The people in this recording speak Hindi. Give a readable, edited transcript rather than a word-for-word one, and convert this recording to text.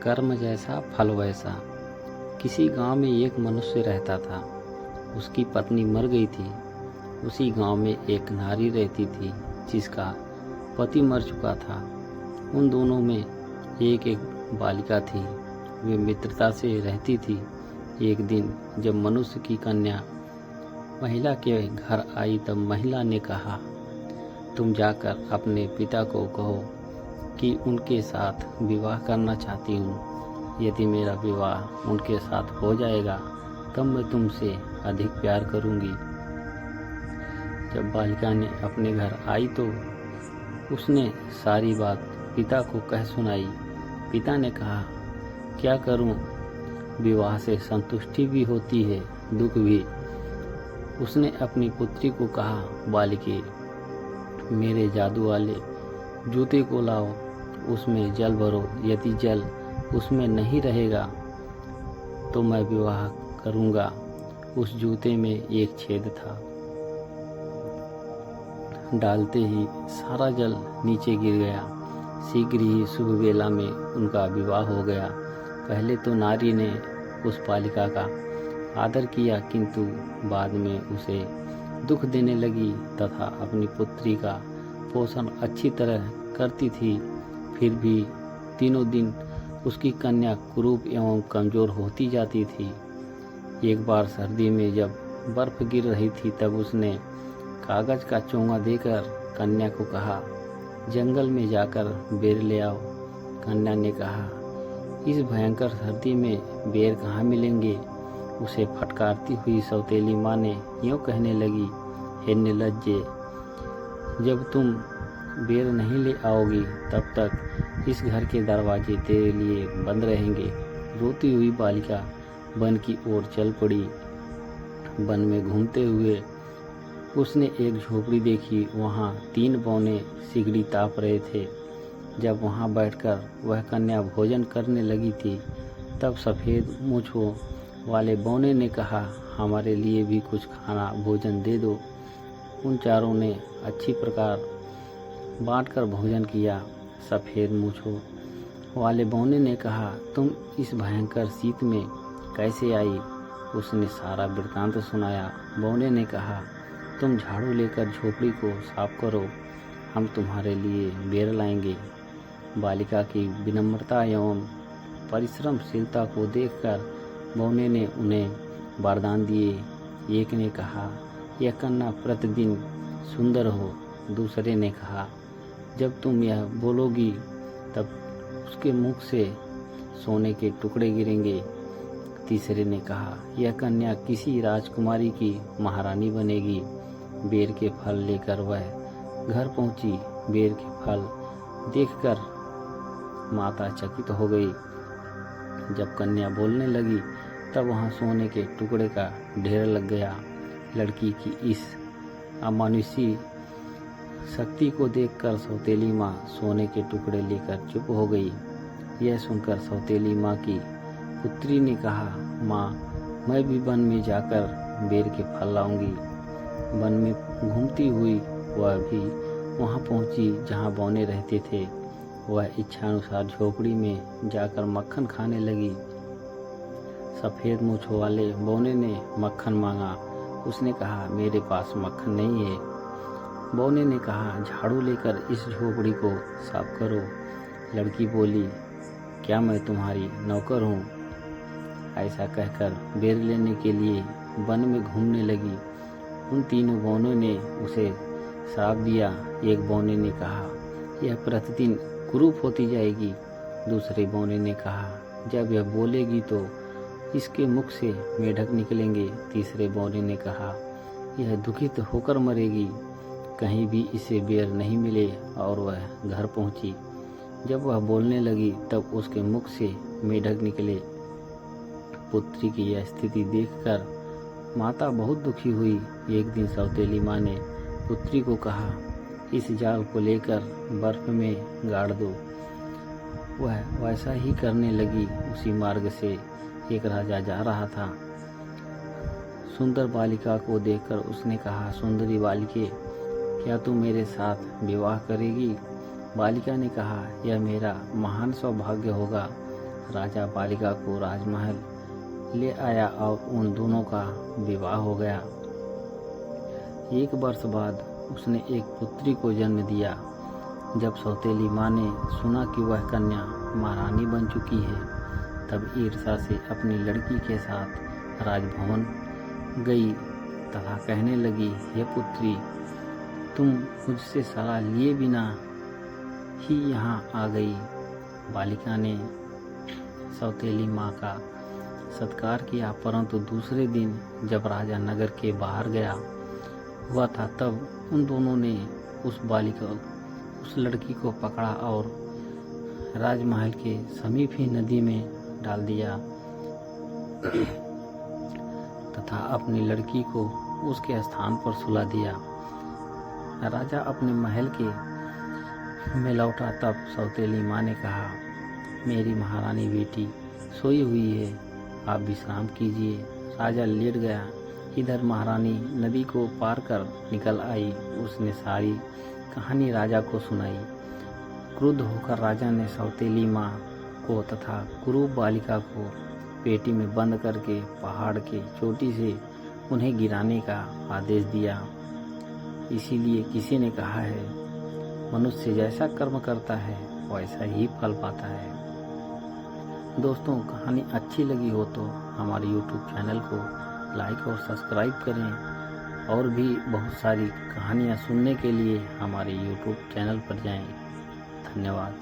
कर्म जैसा फल वैसा। किसी गांव में एक मनुष्य रहता था। उसकी पत्नी मर गई थी। उसी गांव में एक नारी रहती थी जिसका पति मर चुका था। उन दोनों में एक एक बालिका थी। वे मित्रता से रहती थी। एक दिन जब मनुष्य की कन्या महिला के घर आई तब महिला ने कहा, तुम जाकर अपने पिता को कहो कि उनके साथ विवाह करना चाहती हूँ। यदि मेरा विवाह उनके साथ हो जाएगा तब मैं तुमसे अधिक प्यार करूँगी। जब बालिका ने अपने घर आई तो उसने सारी बात पिता को कह सुनाई। पिता ने कहा, क्या करूँ, विवाह से संतुष्टि भी होती है, दुख भी। उसने अपनी पुत्री को कहा, बालिके, मेरे जादू वाले जूते को लाओ, उसमें जल भरो। यदि जल उसमें नहीं रहेगा तो मैं विवाह करूँगा। उस जूते में एक छेद था। डालते ही सारा जल नीचे गिर गया। शीघ्र ही शुभ वेला में उनका विवाह हो गया। पहले तो नारी ने उस बालिका का आदर किया, किंतु बाद में उसे दुख देने लगी तथा अपनी पुत्री का पोषण अच्छी तरह करती थी। फिर भी तीनों दिन उसकी कन्या कुरूप एवं कमजोर होती जाती थी। एक बार सर्दी में जब बर्फ गिर रही थी तब उसने कागज का चोंगा देकर कन्या को कहा, जंगल में जाकर बेर ले आओ। कन्या ने कहा, इस भयंकर सर्दी में बेर कहाँ मिलेंगे। उसे फटकारती हुई सौतेली माँ ने यूँ कहने लगी, हे निर्लज्जे, जब तुम बेर नहीं ले आओगी तब तक इस घर के दरवाजे तेरे लिए बंद रहेंगे। रोती हुई बालिका वन की ओर चल पड़ी। वन में घूमते हुए उसने एक झोपड़ी देखी। वहाँ 3 बौने सिगड़ी ताप रहे थे। जब वहाँ बैठकर वह कन्या भोजन करने लगी थी तब सफ़ेद मूँछों वाले बौने ने कहा, हमारे लिए भी कुछ खाना भोजन दे दो। उन चारों ने अच्छी प्रकार बांटकर भोजन किया। सफ़ेद मूँछों वाले बौने ने कहा, तुम इस भयंकर शीत में कैसे आई। उसने सारा वृत्तांत सुनाया। बौने ने कहा, तुम झाड़ू लेकर झोपड़ी को साफ करो, हम तुम्हारे लिए बेर लाएंगे। बालिका की विनम्रता एवं परिश्रमशीलता को देखकर बौने ने उन्हें वरदान दिए। एक ने कहा, यह कन्या प्रतिदिन सुंदर हो। दूसरे ने कहा, जब तुम यह बोलोगी तब उसके मुख से सोने के टुकड़े गिरेंगे। तीसरे ने कहा, यह कन्या किसी राजकुमारी की महारानी बनेगी। बेर के फल लेकर वह घर पहुंची। बेर के फल देखकर माता चकित हो गई। जब कन्या बोलने लगी तब वहाँ सोने के टुकड़े का ढेर लग गया। लड़की की इस अमानुषी शक्ति को देखकर सौतेली माँ सोने के टुकड़े लेकर चुप हो गई। यह सुनकर सौतेली माँ की पुत्री ने कहा, माँ, मैं भी वन में जाकर बेर के फल लाऊंगी। वन में घूमती हुई वह भी वहाँ पहुँची जहाँ बौने रहते थे। वह इच्छानुसार झोपड़ी में जाकर मक्खन खाने लगी। सफ़ेद मूँछों वाले बौने ने मक्खन मांगा। उसने कहा, मेरे पास मक्खन नहीं है। बौने ने कहा, झाड़ू लेकर इस झोपड़ी को साफ करो। लड़की बोली, क्या मैं तुम्हारी नौकर हूँ। ऐसा कहकर बेर लेने के लिए वन में घूमने लगी। उन तीनों बौनों ने उसे श्राप दिया। एक बौने ने कहा, यह प्रतिदिन कुरूप होती जाएगी। दूसरे बौने ने कहा, जब यह बोलेगी तो इसके मुख से मेढक निकलेंगे। तीसरे बौने ने कहा, यह दुखित होकर मरेगी। कहीं भी इसे बेर नहीं मिले और वह घर पहुंची। जब वह बोलने लगी तब उसके मुख से मेढक निकले। पुत्री की यह स्थिति देखकर माता बहुत दुखी हुई। एक दिन सौतेली माँ ने पुत्री को कहा, इस जाल को लेकर बर्फ में गाड़ दो। वह वैसा ही करने लगी। उसी मार्ग से एक राजा जा रहा था। सुंदर बालिका को देखकर उसने कहा, सुंदरी बालिके, क्या तू मेरे साथ विवाह करेगी। बालिका ने कहा, यह मेरा महान सौभाग्य होगा। राजा बालिका को राजमहल ले आया और उन दोनों का विवाह हो गया। 1 वर्ष बाद उसने एक पुत्री को जन्म दिया। जब सौतेली माँ ने सुना कि वह कन्या महारानी बन चुकी है, तब ईर्ष्या से अपनी लड़की के साथ राजभवन गई तथा कहने लगी, हे पुत्री, तुम मुझसे सलाह लिए बिना ही यहाँ आ गई। बालिका ने सौतेली माँ का सत्कार किया, परंतु दूसरे दिन जब राजा नगर के बाहर गया हुआ था, तब उन दोनों ने उस लड़की को पकड़ा और राजमहल के समीप ही नदी में डाल दिया तथा अपनी लड़की को उसके स्थान पर सुला दिया। राजा अपने महल में लौटा, तब सौतेली माँ ने कहा, मेरी महारानी बेटी सोई हुई है, आप विश्राम कीजिए। राजा लेट गया। इधर महारानी नदी को पार कर निकल आई। उसने सारी कहानी राजा को सुनाई। क्रुद्ध होकर राजा ने सौतेली माँ को तथा कुरूप बालिका को पेटी में बंद करके पहाड़ के चोटी से उन्हें गिराने का आदेश दिया। इसीलिए किसी ने कहा है, मनुष्य जैसा कर्म करता है वैसा ही फल पाता है। दोस्तों, कहानी अच्छी लगी हो तो हमारे YouTube चैनल को लाइक और सब्सक्राइब करें और भी बहुत सारी कहानियाँ सुनने के लिए हमारे YouTube चैनल पर जाएं। धन्यवाद।